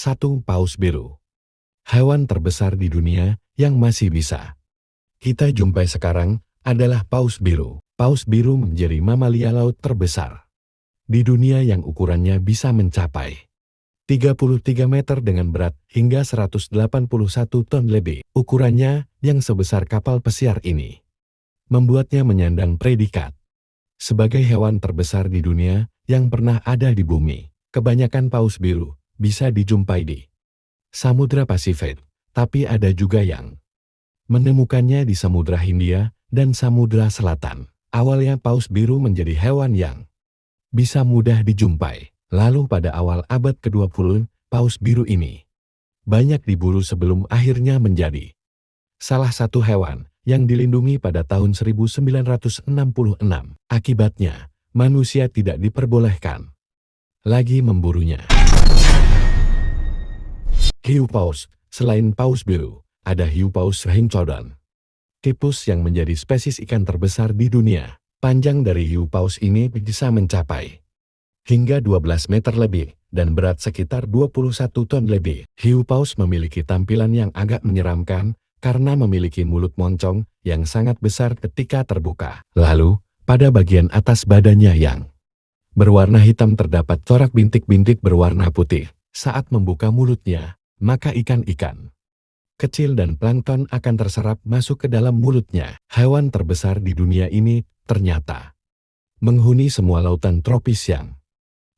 1. Paus biru. Hewan terbesar di dunia yang masih bisa kita jumpai sekarang adalah paus biru. Paus biru menjadi mamalia laut terbesar di dunia yang ukurannya bisa mencapai 33 meter dengan berat hingga 181 ton lebih. Ukurannya yang sebesar kapal pesiar ini membuatnya menyandang predikat sebagai hewan terbesar di dunia yang pernah ada di bumi. Kebanyakan paus biru bisa dijumpai di Samudra Pasifik, tapi ada juga yang menemukannya di Samudra Hindia dan Samudra Selatan. Awalnya paus biru menjadi hewan yang bisa mudah dijumpai. Lalu pada awal abad ke-20, paus biru ini banyak diburu sebelum akhirnya menjadi salah satu hewan yang dilindungi pada tahun 1966. Akibatnya, manusia tidak diperbolehkan lagi memburunya. Hiu paus. Selain paus biru, ada hiu paus Rhinchodon, tipus yang menjadi spesies ikan terbesar di dunia. Panjang dari hiu paus ini bisa mencapai hingga 12 meter lebih dan berat sekitar 21 ton lebih. Hiu paus memiliki tampilan yang agak menyeramkan karena memiliki mulut moncong yang sangat besar ketika terbuka. Lalu, pada bagian atas badannya yang berwarna hitam terdapat corak bintik-bintik berwarna putih. Saat membuka mulutnya, maka ikan-ikan kecil dan plankton akan terserap masuk ke dalam mulutnya. Hewan terbesar di dunia ini ternyata menghuni semua lautan tropis yang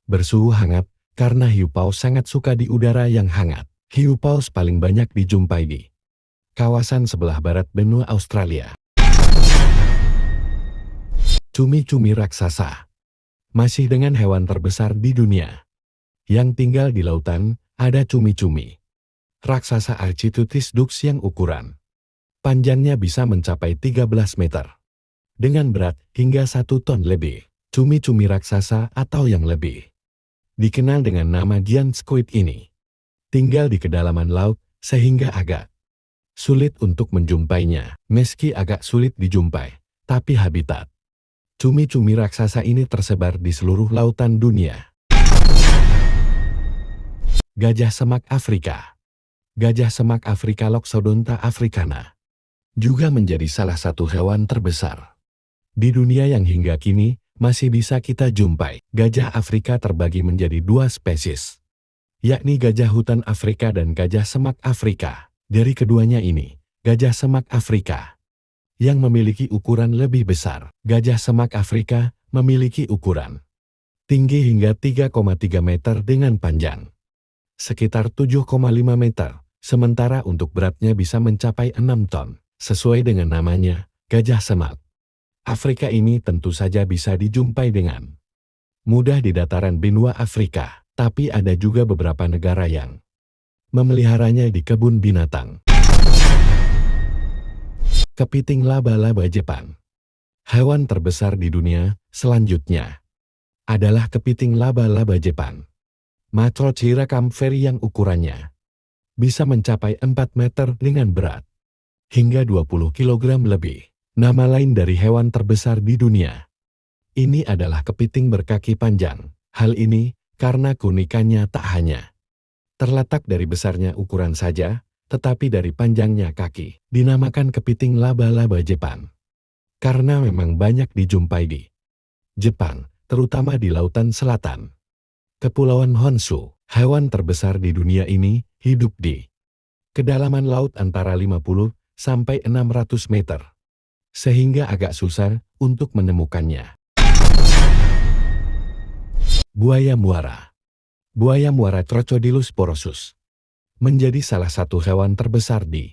bersuhu hangat karena hiu paus sangat suka di udara yang hangat. Hiu paus paling banyak dijumpai di kawasan sebelah barat benua Australia. Cumi-cumi raksasa masih dengan hewan terbesar di dunia yang tinggal di lautan. Ada cumi-cumi raksasa Architeuthis dux yang ukuran panjangnya bisa mencapai 13 meter dengan berat hingga 1 ton lebih. Cumi-cumi raksasa atau yang lebih dikenal dengan nama giant squid ini tinggal di kedalaman laut sehingga agak sulit untuk menjumpainya. Meski agak sulit dijumpai, tapi habitat cumi-cumi raksasa ini tersebar di seluruh lautan dunia. Gajah semak Afrika. Gajah semak Afrika Loxodonta africana juga menjadi salah satu hewan terbesar di dunia yang hingga kini masih bisa kita jumpai. Gajah Afrika terbagi menjadi dua spesies, yakni gajah hutan Afrika dan gajah semak Afrika. Dari keduanya ini, gajah semak Afrika yang memiliki ukuran lebih besar. Gajah semak Afrika memiliki ukuran tinggi hingga 3,3 meter dengan panjang sekitar 7,5 meter, sementara untuk beratnya bisa mencapai 6 ton. Sesuai dengan namanya, gajah semak Afrika ini tentu saja bisa dijumpai dengan mudah di dataran benua Afrika, tapi ada juga beberapa negara yang memeliharanya di kebun binatang. Kepiting laba-laba Jepang. Hewan terbesar di dunia selanjutnya adalah kepiting laba-laba Jepang. Macrochyra campheri yang ukurannya bisa mencapai 4 meter dengan berat hingga 20 kg lebih. Nama lain dari hewan terbesar di dunia ini adalah kepiting berkaki panjang. Hal ini karena keunikannya tak hanya terletak dari besarnya ukuran saja, tetapi dari panjangnya kaki. Dinamakan kepiting laba-laba Jepang karena memang banyak dijumpai di Jepang, terutama di lautan selatan. Kepulauan Honshu. Hewan terbesar di dunia ini hidup di kedalaman laut antara 50 sampai 600 meter, sehingga agak susah untuk menemukannya. Buaya muara. Buaya muara Crocodylus porosus menjadi salah satu hewan terbesar di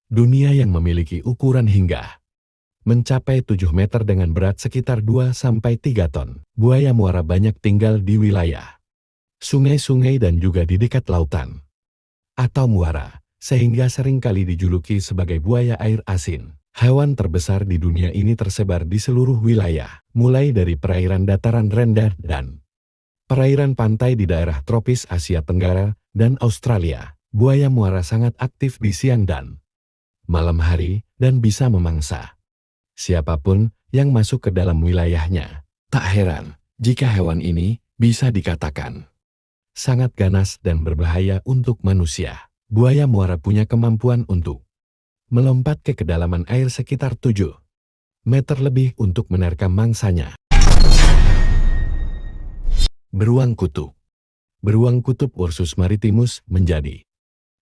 dunia yang memiliki ukuran hingga mencapai 7 meter dengan berat sekitar 2-3 ton. Buaya muara banyak tinggal di wilayah sungai-sungai dan juga di dekat lautan atau muara, sehingga seringkali dijuluki sebagai buaya air asin. Hewan terbesar di dunia ini tersebar di seluruh wilayah, mulai dari perairan dataran rendah dan perairan pantai di daerah tropis Asia Tenggara dan Australia. Buaya muara sangat aktif di siang dan malam hari dan bisa memangsa siapapun yang masuk ke dalam wilayahnya. Tak heran jika hewan ini bisa dikatakan sangat ganas dan berbahaya untuk manusia. Buaya muara punya kemampuan untuk melompat ke kedalaman air sekitar 7 meter lebih untuk menerkam mangsanya. Beruang kutub. Beruang kutub Ursus maritimus menjadi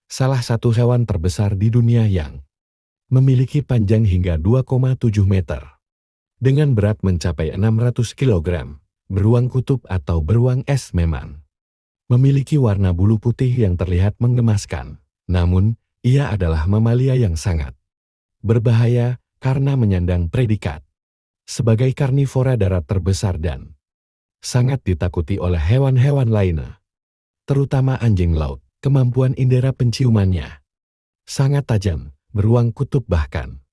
salah satu hewan terbesar di dunia yang memiliki panjang hingga 2,7 meter. Dengan berat mencapai 600 kg, beruang kutub atau beruang es memang memiliki warna bulu putih yang terlihat menggemaskan. Namun, ia adalah mamalia yang sangat berbahaya karena menyandang predikat sebagai karnivora darat terbesar dan sangat ditakuti oleh hewan-hewan lainnya, terutama anjing laut. Kemampuan indera penciumannya sangat tajam. Beruang kutub bahkan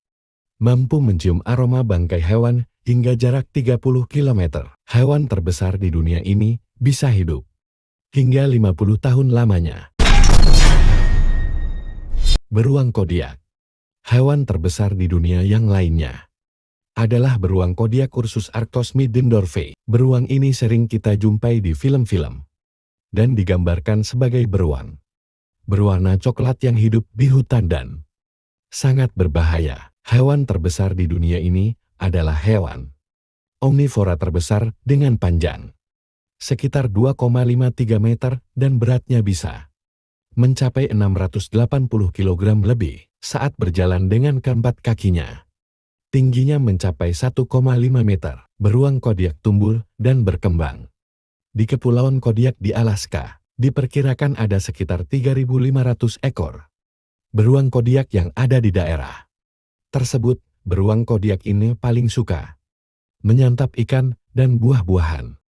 mampu mencium aroma bangkai hewan hingga jarak 30 km. Hewan terbesar di dunia ini bisa hidup hingga 50 tahun lamanya. Beruang kodiak. Hewan terbesar di dunia yang lainnya adalah beruang kodiak Ursus arctos middendorfi. Beruang ini sering kita jumpai di film-film dan digambarkan sebagai beruang berwarna coklat yang hidup di hutan dan sangat berbahaya. Hewan terbesar di dunia ini adalah hewan omnivora terbesar dengan panjang sekitar 2,53 meter dan beratnya bisa mencapai 680 kg lebih saat berjalan dengan keempat kakinya. Tingginya mencapai 1,5 meter. Beruang kodiak tumbuh dan berkembang di Kepulauan Kodiak di Alaska. Diperkirakan ada sekitar 3.500 ekor beruang kodiak yang ada di daerah tersebut. Beruang kodiak ini paling suka menyantap ikan dan buah-buahan.